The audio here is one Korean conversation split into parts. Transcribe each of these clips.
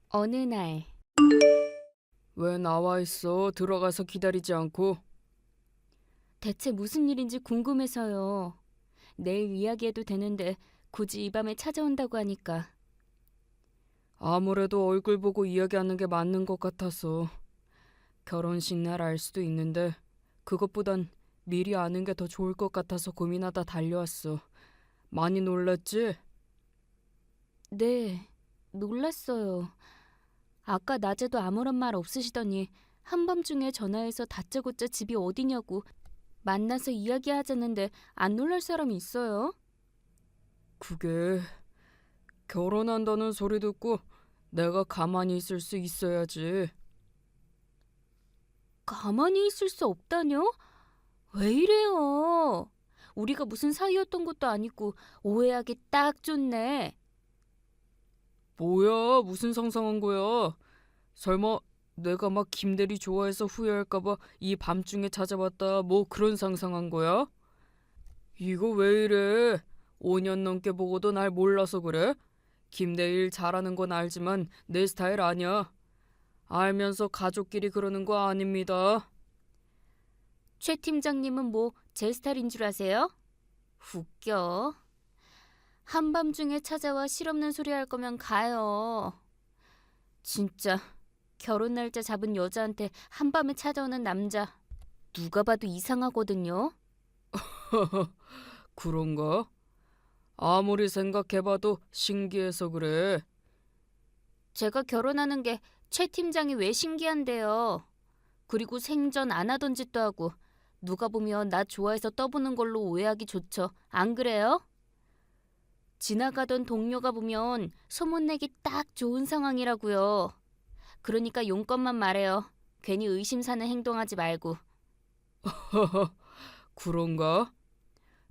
어느 날, 왜 나와 있어? 들어가서 기다리지 않고. 대체 무슨 일인지 궁금해서요. 내일 이야기해도 되는데 굳이 이 밤에 찾아온다고 하니까. 아무래도 얼굴 보고 이야기하는 게 맞는 것 같아서. 결혼식 날 알 수도 있는데 그것보단 미리 아는 게 더 좋을 것 같아서 고민하다 달려왔어. 많이 놀랐지? 네, 놀랐어요. 아까 낮에도 아무런 말 없으시더니 한밤중에 전화해서 다짜고짜 집이 어디냐고 만나서 이야기하자는데 안 놀랄 사람이 있어요? 그게 결혼한다는 소리 듣고 내가 가만히 있을 수 있어야지. 가만히 있을 수 없다뇨? 왜 이래요? 우리가 무슨 사이였던 것도 아니고 오해하기 딱 좋네. 뭐야, 무슨 상상한 거야? 설마 내가 막 김대리 좋아해서 후회할까봐 이 밤중에 찾아봤다 뭐 그런 상상한 거야? 이거 왜 이래? 5년 넘게 보고도 날 몰라서 그래? 김대일 잘하는 건 알지만 내 스타일 아니야. 알면서 가족끼리 그러는 거 아닙니다. 최 팀장님은 뭐 제 스타일인 줄 아세요? 웃겨. 한밤중에 찾아와 실없는 소리 할 거면 가요. 진짜 결혼 날짜 잡은 여자한테 한밤에 찾아오는 남자 누가 봐도 이상하거든요. 그런가? 아무리 생각해봐도 신기해서 그래. 제가 결혼하는 게 최 팀장이 왜 신기한데요. 그리고 생전 안 하던 짓도 하고 누가 보면 나 좋아해서 떠보는 걸로 오해하기 좋죠. 안 그래요? 지나가던 동료가 보면 소문내기 딱 좋은 상황이라고요. 그러니까 용건만 말해요. 괜히 의심 사는 행동하지 말고. 그런가?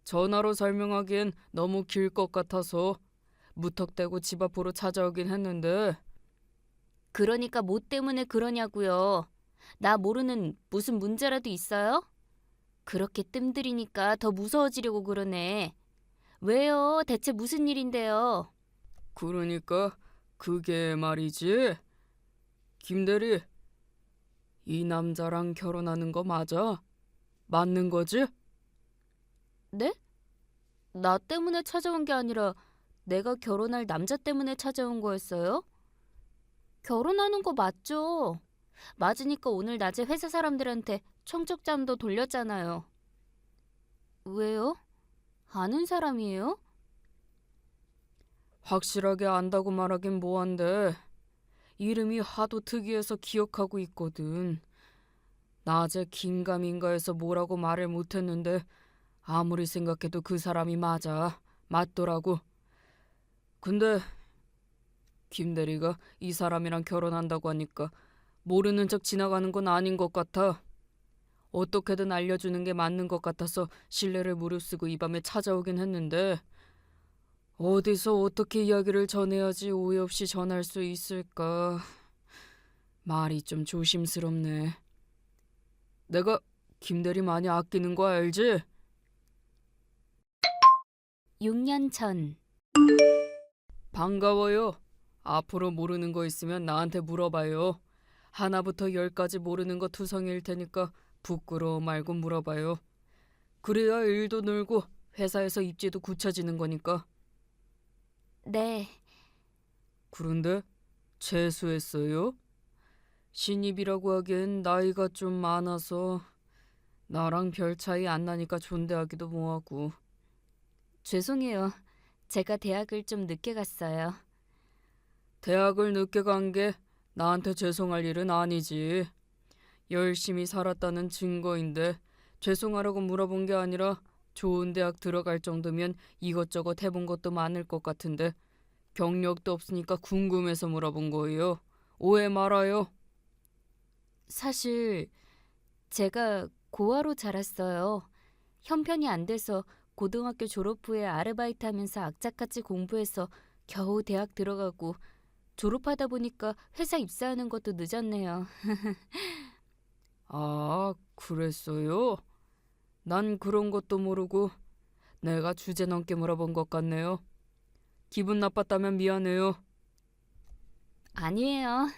전화로 설명하기엔 너무 길 것 같아서 무턱대고 집 앞으로 찾아오긴 했는데. 그러니까 뭐 때문에 그러냐고요. 나 모르는 무슨 문제라도 있어요? 그렇게 뜸들이니까 더 무서워지려고 그러네. 왜요? 대체 무슨 일인데요? 그러니까 그게 말이지. 김대리, 이 남자랑 결혼하는 거 맞아? 맞는 거지? 네? 나 때문에 찾아온 게 아니라 내가 결혼할 남자 때문에 찾아온 거였어요? 결혼하는 거 맞죠? 맞으니까 오늘 낮에 회사 사람들한테 청첩장도 돌렸잖아요. 왜요? 아는 사람이에요? 확실하게 안다고 말하긴 뭐한데 이름이 하도 특이해서 기억하고 있거든. 낮에 긴가민가해서 뭐라고 말을 못했는데 아무리 생각해도 그 사람이 맞아. 맞더라고. 근데 김대리가 이 사람이랑 결혼한다고 하니까 모르는 척 지나가는 건 아닌 것 같아. 어떻게든 알려주는 게 맞는 것 같아서 신뢰를 무릅쓰고 이 밤에 찾아오긴 했는데 어디서 어떻게 이야기를 전해야지 오해 없이 전할 수 있을까. 말이 좀 조심스럽네. 내가 김대리 많이 아끼는 거 알지? 6년 전. 반가워요. 앞으로 모르는 거 있으면 나한테 물어봐요. 하나부터 열까지 모르는 거 투성이일 테니까 부끄러워 말고 물어봐요. 그래야 일도 늘고 회사에서 입지도 굳혀지는 거니까. 네, 그런데 재수했어요? 신입이라고 하기엔 나이가 좀 많아서 나랑 별 차이 안 나니까 존대하기도 뭐하고. 죄송해요. 제가 대학을 좀 늦게 갔어요. 대학을 늦게 간 게 나한테 죄송할 일은 아니지. 열심히 살았다는 증거인데 죄송하라고 물어본 게 아니라 좋은 대학 들어갈 정도면 이것저것 해본 것도 많을 것 같은데 경력도 없으니까 궁금해서 물어본 거예요. 오해 말아요. 사실 제가 고아로 자랐어요. 형편이 안 돼서 고등학교 졸업 후에 아르바이트 하면서 악착같이 공부해서 겨우 대학 들어가고 졸업하다 보니까 회사 입사하는 것도 늦었네요. 아, 그랬어요? 난 그런 것도 모르고 내가 주제 넘게 물어본 것 같네요. 기분 나빴다면 미안해요. 아니에요.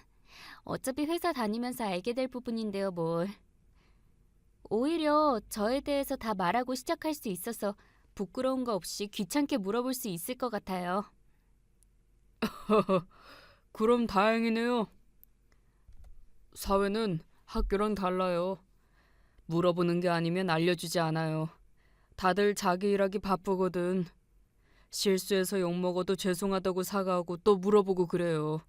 어차피 회사 다니면서 알게 될 부분인데요, 뭘. 오히려 저에 대해서 다 말하고 시작할 수 있어서 부끄러운 거 없이 귀찮게 물어볼 수 있을 것 같아요. 그럼 다행이네요. 사회는 학교랑 달라요. 물어보는 게 아니면 알려주지 않아요. 다들 자기 일하기 바쁘거든. 실수해서 욕먹어도 죄송하다고 사과하고 또 물어보고 그래요.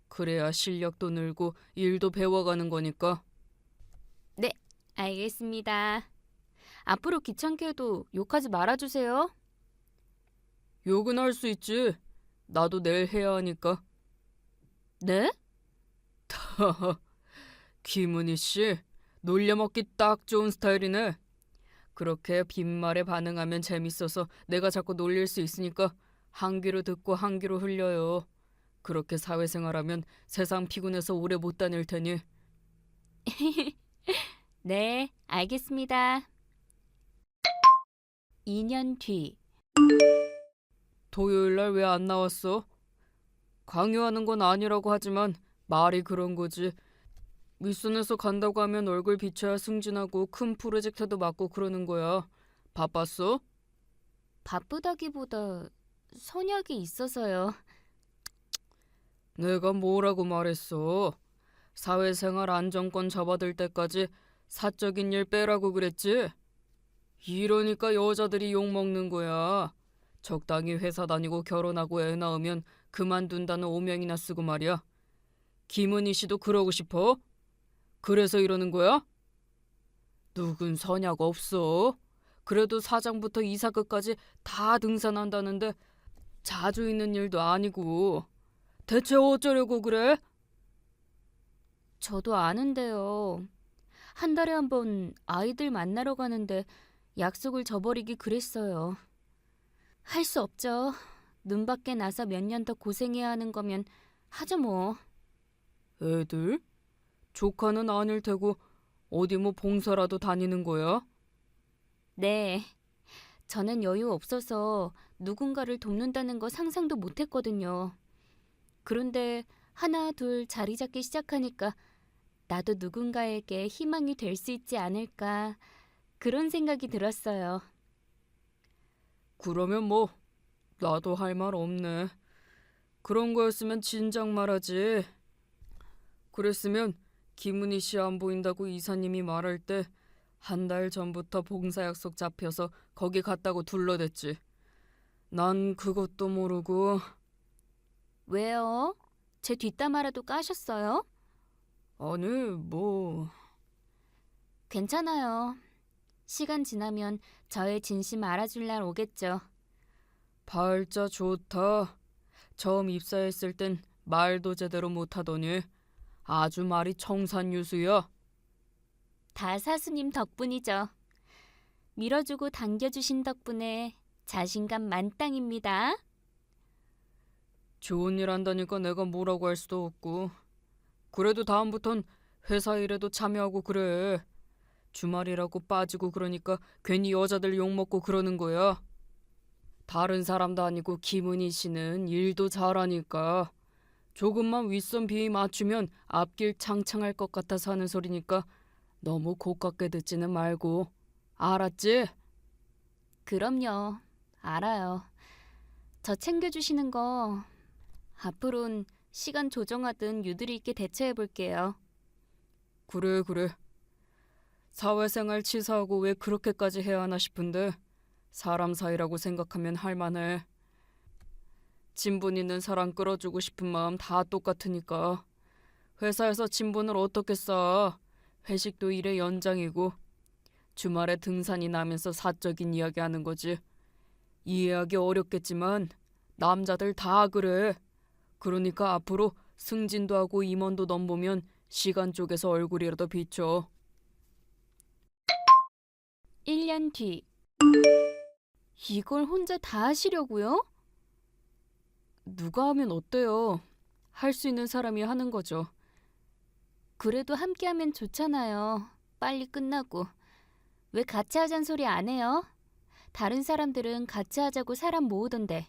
그래야 실력도 늘고 일도 배워가는 거니까. 네, 알겠습니다. 앞으로 귀찮게 해도 욕하지 말아주세요. 욕은 할 수 있지. 나도 내일 해야 하니까. 네? 김은희 씨, 놀려먹기 딱 좋은 스타일이네. 그렇게 빈말에 반응하면 재밌어서 내가 자꾸 놀릴 수 있으니까 한 귀로 듣고 한 귀로 흘려요. 그렇게 사회생활하면 세상 피곤해서 오래 못 다닐 테니. 네, 알겠습니다. 2년 뒤. 토요일 날 왜 안 나왔어? 강요하는 건 아니라고 하지만 말이 그런 거지. 윗선에서 간다고 하면 얼굴 비춰야 승진하고 큰 프로젝트도 맡고 그러는 거야. 바빴어? 바쁘다기보다 선약이 있어서요. 내가 뭐라고 말했어? 사회생활 안정권 접어들 때까지 사적인 일 빼라고 그랬지? 이러니까 여자들이 욕먹는 거야. 적당히 회사 다니고 결혼하고 애 낳으면 그만둔다는 오명이나 쓰고 말이야. 김은희 씨도 그러고 싶어? 그래서 이러는 거야? 누군 선약 없어. 그래도 사장부터 이사급까지 다 등산한다는데 자주 있는 일도 아니고. 대체 어쩌려고 그래? 저도 아는데요. 한 달에 한 번 아이들 만나러 가는데 약속을 저버리기 그랬어요. 할 수 없죠. 눈 밖에 나서 몇 년 더 고생해야 하는 거면 하죠 뭐. 애들? 조카는 아닐 테고 어디 뭐 봉사라도 다니는 거야? 네. 저는 여유 없어서 누군가를 돕는다는 거 상상도 못 했거든요. 그런데 하나 둘 자리 잡기 시작하니까 나도 누군가에게 희망이 될 수 있지 않을까 그런 생각이 들었어요. 그러면 뭐 나도 할 말 없네. 그런 거였으면 진작 말하지. 그랬으면 김은희 씨 안 보인다고 이사님이 말할 때 한 달 전부터 봉사 약속 잡혀서 거기 갔다고 둘러댔지. 난 그것도 모르고. 왜요? 제 뒷담화라도 까셨어요? 아니 뭐. 괜찮아요. 시간 지나면 저의 진심 알아줄 날 오겠죠. 발자 좋다. 처음 입사했을 땐 말도 제대로 못하더니 아주 말이 청산유수야. 다 사수님 덕분이죠. 밀어주고 당겨주신 덕분에 자신감 만땅입니다. 좋은 일 한다니까 내가 뭐라고 할 수도 없고. 그래도 다음부턴 회사 일에도 참여하고 그래. 주말이라고 빠지고 그러니까 괜히 여자들 욕먹고 그러는 거야. 다른 사람도 아니고 김은희 씨는 일도 잘하니까. 조금만 윗선 비위 맞추면 앞길 창창할 것 같아서 하는 소리니까 너무 고깝게 듣지는 말고. 알았지? 그럼요. 알아요. 저 챙겨주시는 거 앞으론 시간 조정하든 유두리 있게 대처해 볼게요. 그래 그래. 사회생활 치사하고 왜 그렇게까지 해야 하나 싶은데 사람 사이라고 생각하면 할만해. 친분 있는 사람 끌어주고 싶은 마음 다 똑같으니까. 회사에서 친분을 어떻게 쌓아. 회식도 일의 연장이고 주말에 등산이 나면서 사적인 이야기하는 거지. 이해하기 어렵겠지만 남자들 다 그래. 그러니까 앞으로 승진도 하고 임원도 넘보면 시간 쪼개서 얼굴이라도 비춰. 1년 뒤. 이걸 혼자 다 하시려고요? 누가 하면 어때요? 할 수 있는 사람이 하는 거죠. 그래도 함께하면 좋잖아요. 빨리 끝나고. 왜 같이 하잔 소리 안 해요? 다른 사람들은 같이 하자고 사람 모으던데.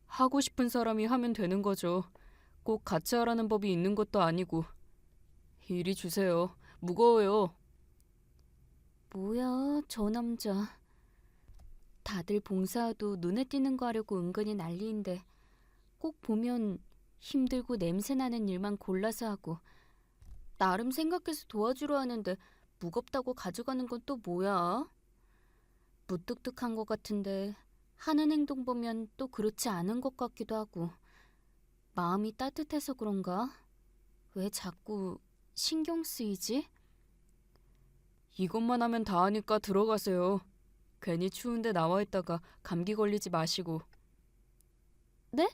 하고 싶은 사람이 하면 되는 거죠. 꼭 같이 하라는 법이 있는 것도 아니고. 이리 주세요. 무거워요. 뭐야, 저 남자. 다들 봉사도 눈에 띄는 거 하려고 은근히 난리인데 꼭 보면 힘들고 냄새나는 일만 골라서 하고 나름 생각해서 도와주려 하는데 무겁다고 가져가는 건 또 뭐야? 무뚝뚝한 것 같은데 하는 행동 보면 또 그렇지 않은 것 같기도 하고 마음이 따뜻해서 그런가? 왜 자꾸 신경 쓰이지? 이것만 하면 다 하니까 들어가세요. 괜히 추운데 나와 있다가 감기 걸리지 마시고. 네?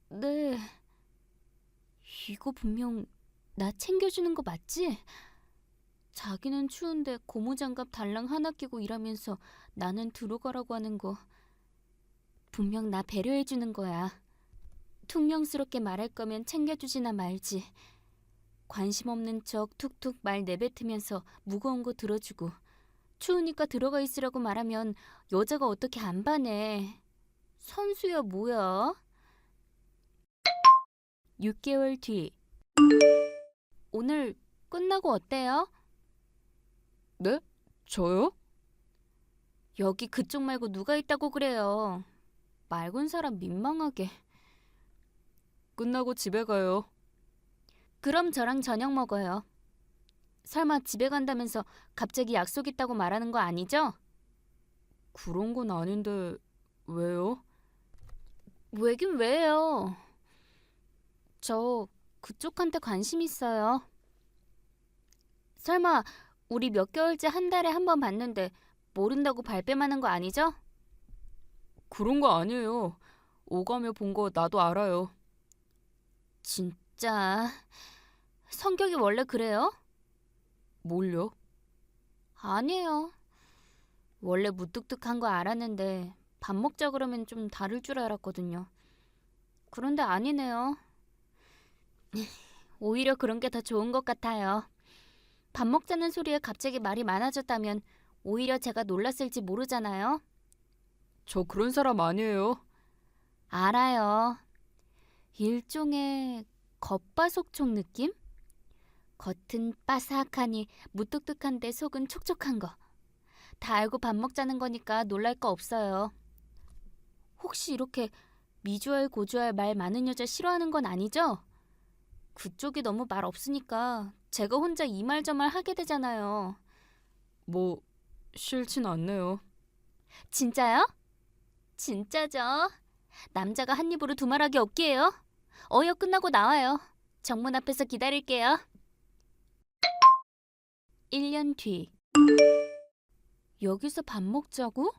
네. 이거 분명 나 챙겨주는 거 맞지? 자기는 추운데 고무장갑 달랑 하나 끼고 일하면서 나는 들어가라고 하는 거 분명 나 배려해주는 거야. 퉁명스럽게 말할 거면 챙겨주지나 말지. 관심 없는 척 툭툭 말 내뱉으면서 무거운 거 들어주고 추우니까 들어가 있으라고 말하면 여자가 어떻게 안 반해. 선수야 뭐야? 6개월 뒤. 오늘 끝나고 어때요? 네? 저요? 여기 그쪽 말고 누가 있다고 그래요. 맑은 사람 민망하게. 끝나고 집에 가요. 그럼 저랑 저녁 먹어요. 설마 집에 간다면서 갑자기 약속 있다고 말하는 거 아니죠? 그런 건 아닌데 왜요? 왜긴 왜요? 저 그쪽한테 관심 있어요. 설마 우리 몇 개월째 한 달에 한 번 봤는데 모른다고 발뺌하는 거 아니죠? 그런 거 아니에요. 오가며 본 거 나도 알아요. 진짜 성격이 원래 그래요? 뭘요? 아니에요. 원래 무뚝뚝한 거 알았는데 밥 먹자 그러면 좀 다를 줄 알았거든요. 그런데 아니네요. 오히려 그런 게 더 좋은 것 같아요. 밥 먹자는 소리에 갑자기 말이 많아졌다면 오히려 제가 놀랐을지 모르잖아요. 저 그런 사람 아니에요. 알아요. 일종의 겉바속촉 느낌? 겉은 바삭하니 무뚝뚝한데 속은 촉촉한 거. 다 알고 밥 먹자는 거니까 놀랄 거 없어요. 혹시 이렇게 미주알 고주알 말 많은 여자 싫어하는 건 아니죠? 그쪽이 너무 말 없으니까 제가 혼자 이 말 저 말 하게 되잖아요. 뭐 싫진 않네요. 진짜요? 진짜죠. 남자가 한 입으로 두 말하기 없기에요. 어여 끝나고 나와요. 정문 앞에서 기다릴게요. 1년 뒤. 여기서 밥 먹자고?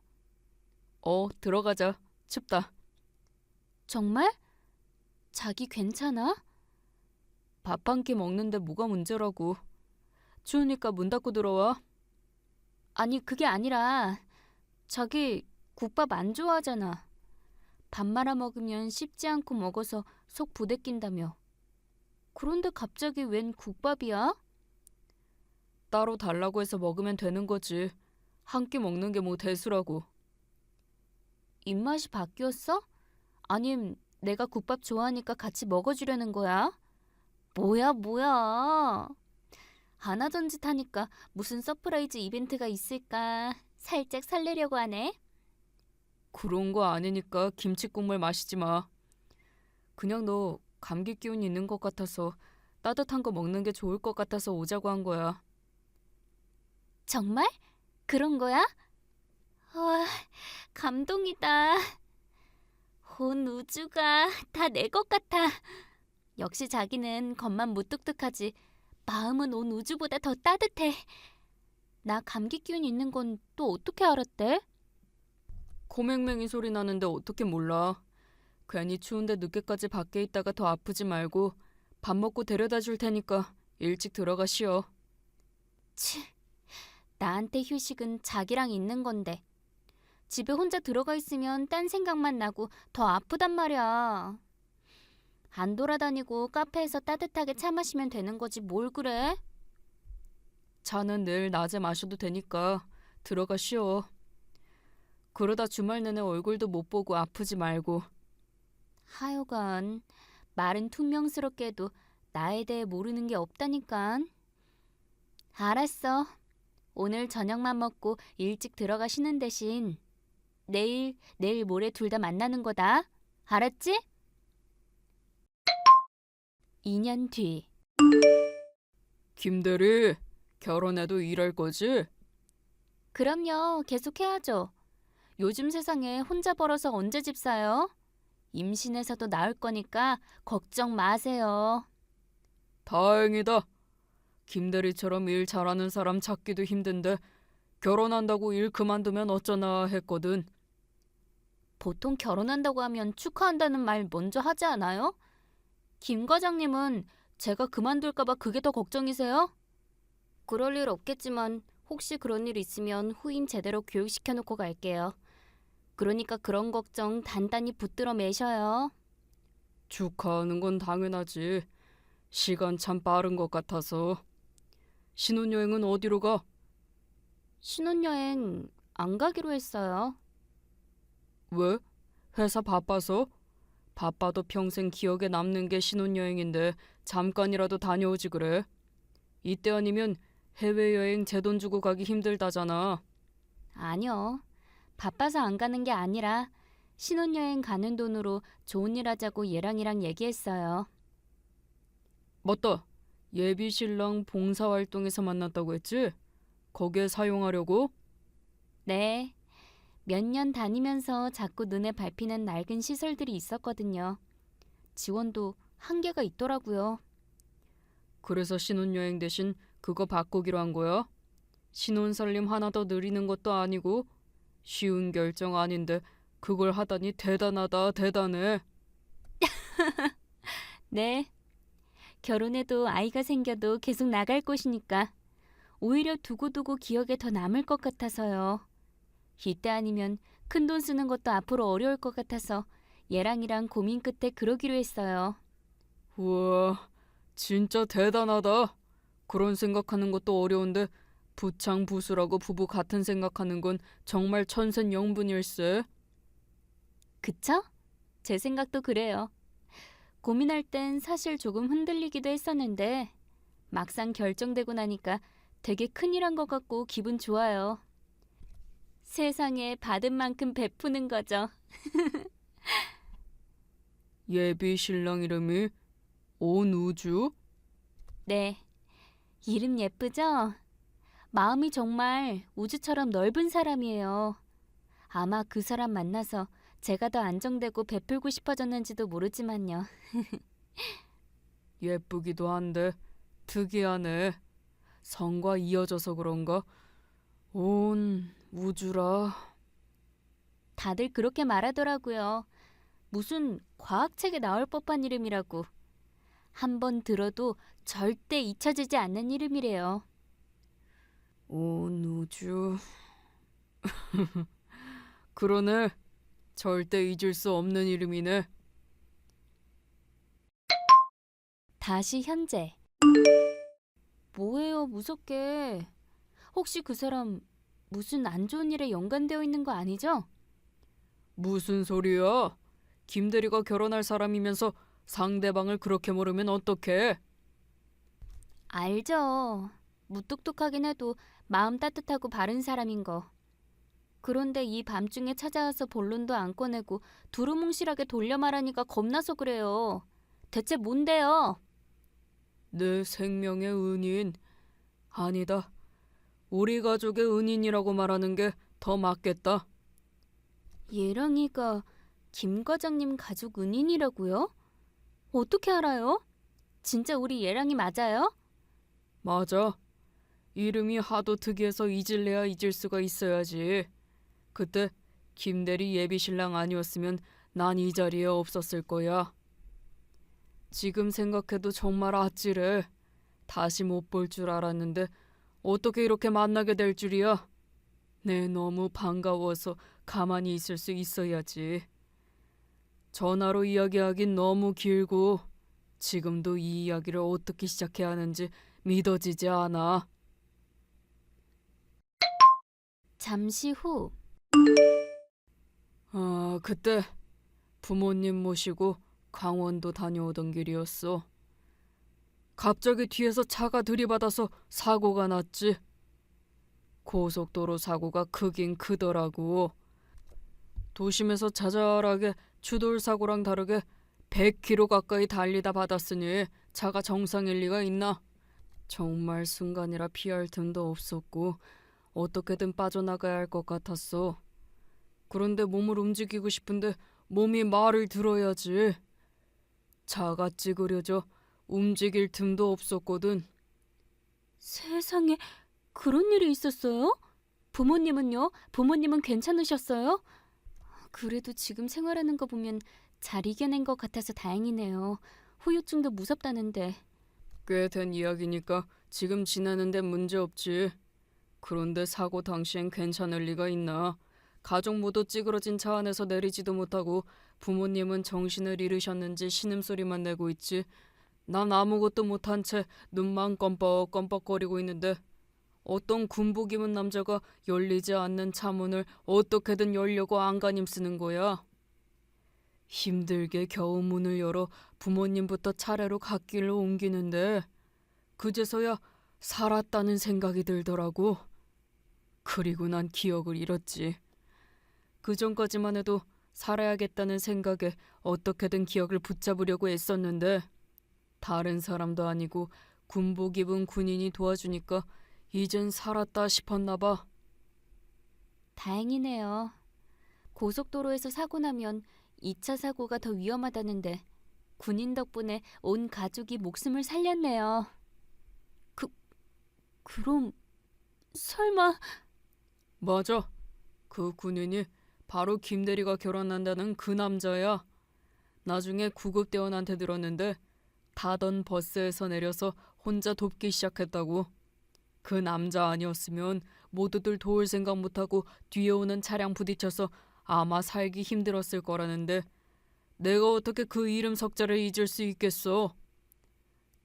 들어가자. 춥다. 정말? 자기 괜찮아? 밥 한 끼 먹는데 뭐가 문제라고. 추우니까 문 닫고 들어와. 아니 그게 아니라 자기 국밥 안 좋아하잖아. 밥 말아 먹으면 씹지 않고 먹어서 속 부대낀다며. 그런데 갑자기 웬 국밥이야? 따로 달라고 해서 먹으면 되는 거지. 한 끼 먹는 게 뭐 대수라고. 입맛이 바뀌었어? 아님 내가 국밥 좋아하니까 같이 먹어주려는 거야? 뭐야. 안 하던 짓 하니까 무슨 서프라이즈 이벤트가 있을까 살짝 설레려고 하네. 그런 거 아니니까 김치 국물 마시지 마. 그냥 너 감기 기운 있는 것 같아서 따뜻한 거 먹는 게 좋을 것 같아서 오자고 한 거야. 정말? 그런 거야? 와, 감동이다. 온 우주가 다 내 것 같아. 역시 자기는 겉만 무뚝뚝하지 마음은 온 우주보다 더 따뜻해. 나 감기 기운 있는 건 또 어떻게 알았대? 코맹맹이 소리 나는데 어떻게 몰라. 괜히 추운데 늦게까지 밖에 있다가 더 아프지 말고 밥 먹고 데려다 줄 테니까 일찍 들어가 쉬어. 치, 나한테 휴식은 자기랑 있는 건데. 집에 혼자 들어가 있으면 딴 생각만 나고 더 아프단 말이야. 안 돌아다니고 카페에서 따뜻하게 차 마시면 되는 거지 뭘 그래? 차는 내일 낮에 마셔도 되니까 들어가 쉬어. 그러다 주말 내내 얼굴도 못 보고 아프지 말고. 하여간 말은 퉁명스럽게 해도 나에 대해 모르는 게 없다니깐. 알았어. 오늘 저녁만 먹고 일찍 들어가 쉬는 대신 내일 모레 둘 다 만나는 거다. 알았지? 2년 뒤. 김대리, 결혼해도 일할 거지? 그럼요. 계속 해야죠. 요즘 세상에 혼자 벌어서 언제 집 사요? 임신해서도 나을 거니까 걱정 마세요. 다행이다. 김대리처럼 일 잘하는 사람 찾기도 힘든데 결혼한다고 일 그만두면 어쩌나 했거든. 보통 결혼한다고 하면 축하한다는 말 먼저 하지 않아요? 김 과장님은 제가 그만둘까봐 그게 더 걱정이세요? 그럴 일 없겠지만 혹시 그런 일 있으면 후임 제대로 교육시켜놓고 갈게요. 그러니까 그런 걱정 단단히 붙들어 매셔요. 축하하는 건 당연하지. 시간 참 빠른 것 같아서. 신혼여행은 어디로 가? 신혼여행 안 가기로 했어요. 왜? 회사 바빠서? 바빠도 평생 기억에 남는 게 신혼여행인데 잠깐이라도 다녀오지 그래. 이때 아니면 해외여행 제 돈 주고 가기 힘들다잖아. 아니요. 바빠서 안 가는 게 아니라 신혼여행 가는 돈으로 좋은 일 하자고 얘랑이랑 얘기했어요. 맞다. 예비 신랑 봉사활동에서 만났다고 했지? 거기에 사용하려고? 네. 몇 년 다니면서 자꾸 눈에 밟히는 낡은 시설들이 있었거든요. 지원도 한계가 있더라고요. 그래서 신혼여행 대신 그거 바꾸기로 한 거야? 신혼살림 하나 더 늘리는 것도 아니고 쉬운 결정 아닌데 그걸 하다니 대단하다 대단해. 네. 결혼해도 아이가 생겨도 계속 나갈 곳이니까 오히려 두고두고 기억에 더 남을 것 같아서요. 이때 아니면 큰돈 쓰는 것도 앞으로 어려울 것 같아서 얘랑이랑 고민 끝에 그러기로 했어요. 우와, 진짜 대단하다. 그런 생각하는 것도 어려운데 부창부수라고 부부 같은 생각하는 건 정말 천생연분일세. 그쵸? 제 생각도 그래요. 고민할 땐 사실 조금 흔들리기도 했었는데 막상 결정되고 나니까 되게 큰일 한 것 같고 기분 좋아요. 세상에 받은 만큼 베푸는 거죠. 예비 신랑 이름이 온우주? 네. 이름 예쁘죠? 마음이 정말 우주처럼 넓은 사람이에요. 아마 그 사람 만나서 제가 더 안정되고 베풀고 싶어졌는지도 모르지만요. 예쁘기도 한데 특이하네. 성과 이어져서 그런가? 온 우주라. 다들 그렇게 말하더라고요. 무슨 과학책에 나올 법한 이름이라고. 한 번 들어도 절대 잊혀지지 않는 이름이래요. 온 우주. 그러네. 절대 잊을 수 없는 이름이네. 다시 현재. 뭐예요, 무섭게. 혹시 그 사람 무슨 안 좋은 일에 연관되어 있는 거 아니죠? 무슨 소리야? 김대리가 결혼할 사람이면서 상대방을 그렇게 모르면 어떡해? 알죠. 무뚝뚝하긴 해도 마음 따뜻하고 바른 사람인 거. 그런데 이 밤중에 찾아와서 본론도 안 꺼내고 두루뭉실하게 돌려 말하니까 겁나서 그래요. 대체 뭔데요? 내 생명의 은인. 아니다. 우리 가족의 은인이라고 말하는 게 더 맞겠다. 예랑이가 김 과장님 가족 은인이라고요? 어떻게 알아요? 진짜 우리 예랑이 맞아요? 맞아. 이름이 하도 특이해서 잊을래야 잊을 수가 있어야지. 그때 김대리 예비신랑 아니었으면 난 이 자리에 없었을 거야. 지금 생각해도 정말 아찔해. 다시 못 볼 줄 알았는데 어떻게 이렇게 만나게 될 줄이야. 네, 너무 반가워서 가만히 있을 수 있어야지. 전화로 이야기하긴 너무 길고 지금도 이 이야기를 어떻게 시작해야 하는지 믿어지지 않아. 잠시 후. 그때 부모님 모시고 강원도 다녀오던 길이었어. 갑자기 뒤에서 차가 들이받아서 사고가 났지. 고속도로 사고가 크긴 크더라고. 도심에서 자잘하게 추돌 사고랑 다르게 100km 가까이 달리다 받았으니 차가 정상일 리가 있나. 정말 순간이라 피할 틈도 없었고 어떻게든 빠져나가야 할 것 같았어. 그런데 몸을 움직이고 싶은데 몸이 말을 들어야지. 차가 찌그려져 움직일 틈도 없었거든. 세상에, 그런 일이 있었어요? 부모님은요? 부모님은 괜찮으셨어요? 그래도 지금 생활하는 거 보면 잘 이겨낸 것 같아서 다행이네요. 후유증도 무섭다는데. 꽤 된 이야기니까 지금 지내는데 문제 없지. 그런데 사고 당시엔 괜찮을 리가 있나. 가족 모두 찌그러진 차 안에서 내리지도 못하고 부모님은 정신을 잃으셨는지 신음소리만 내고 있지. 난 아무것도 못한 채 눈만 껌뻑껌뻑거리고 있는데 어떤 군복 입은 남자가 열리지 않는 차문을 어떻게든 열려고 안간힘 쓰는 거야. 힘들게 겨우 문을 열어 부모님부터 차례로 갓길로 옮기는데 그제서야 살았다는 생각이 들더라고. 그리고 난 기억을 잃었지. 그 전까지만 해도 살아야겠다는 생각에 어떻게든 기억을 붙잡으려고 애썼는데 다른 사람도 아니고 군복 입은 군인이 도와주니까 이젠 살았다 싶었나 봐. 다행이네요. 고속도로에서 사고 나면 2차 사고가 더 위험하다는데 군인 덕분에 온 가족이 목숨을 살렸네요. 그럼 설마... 맞아. 그 군인이 바로 김대리가 결혼한다는 그 남자야. 나중에 구급대원한테 들었는데 타던 버스에서 내려서 혼자 돕기 시작했다고. 그 남자 아니었으면 모두들 도울 생각 못하고 뒤에 오는 차량 부딪혀서 아마 살기 힘들었을 거라는데 내가 어떻게 그 이름 석자를 잊을 수 있겠어.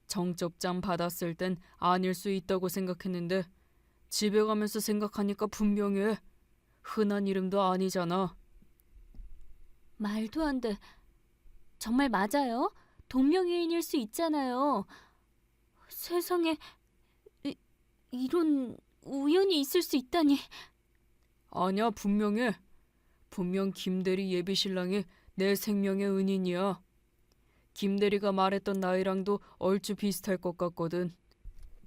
정적장 받았을 땐 아닐 수 있다고 생각했는데 집에 가면서 생각하니까 분명해. 흔한 이름도 아니잖아. 말도 안 돼. 정말 맞아요? 동명이인일 수 있잖아요. 세상에, 이런 우연이 있을 수 있다니. 아니야, 분명해. 분명 김대리 예비신랑이 내 생명의 은인이야. 김대리가 말했던 나이랑도 얼추 비슷할 것 같거든.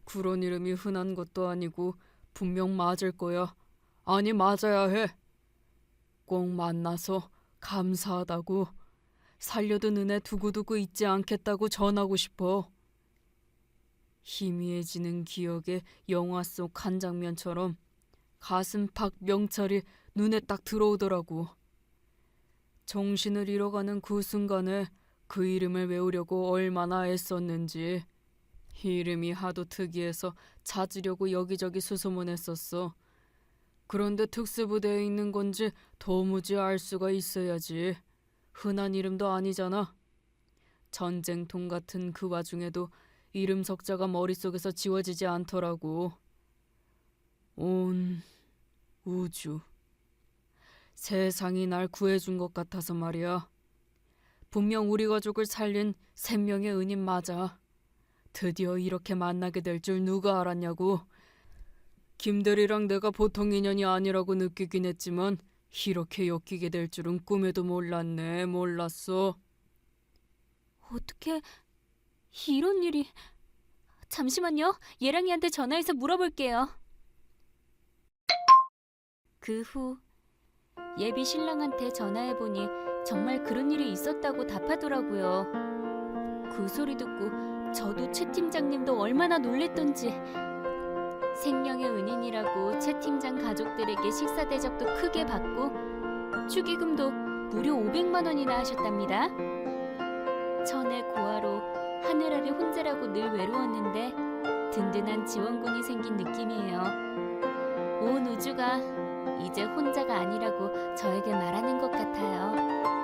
그런 이름이 흔한 것도 아니고 분명 맞을 거야. 아니, 맞아야 해. 꼭 만나서 감사하다고, 살려둔 은혜 두고두고 잊지 않겠다고 전하고 싶어. 희미해지는 기억의 영화 속 한 장면처럼 가슴팍 명찰이 눈에 딱 들어오더라고. 정신을 잃어가는 그 순간에 그 이름을 외우려고 얼마나 애썼는지. 이름이 하도 특이해서 찾으려고 여기저기 수소문했었어. 그런데 특수부대에 있는 건지 도무지 알 수가 있어야지. 흔한 이름도 아니잖아. 전쟁통 같은 그 와중에도 이름 석자가 머릿속에서 지워지지 않더라고. 온 우주, 세상이 날 구해준 것 같아서 말이야. 분명 우리 가족을 살린 생명의 은인 맞아. 드디어 이렇게 만나게 될 줄 누가 알았냐고. 김대리랑 내가 보통 인연이 아니라고 느끼긴 했지만 이렇게 엮이게 될 줄은 꿈에도 몰랐네. 몰랐어. 어떻게 이런 일이... 잠시만요. 예랑이한테 전화해서 물어볼게요. 그 후 예비 신랑한테 전화해보니 정말 그런 일이 있었다고 답하더라고요. 그 소리 듣고 저도 최 팀장님도 얼마나 놀랬던지. 생명의 은인이라고 최 팀장 가족들에게 식사 대접도 크게 받고 축의금도 무려 500만 원이나 하셨답니다. 전에 고아로 하늘 아래 혼자라고 늘 외로웠는데 든든한 지원군이 생긴 느낌이에요. 온 우주가 이제 혼자가 아니라고 저에게 말하는 것 같아요.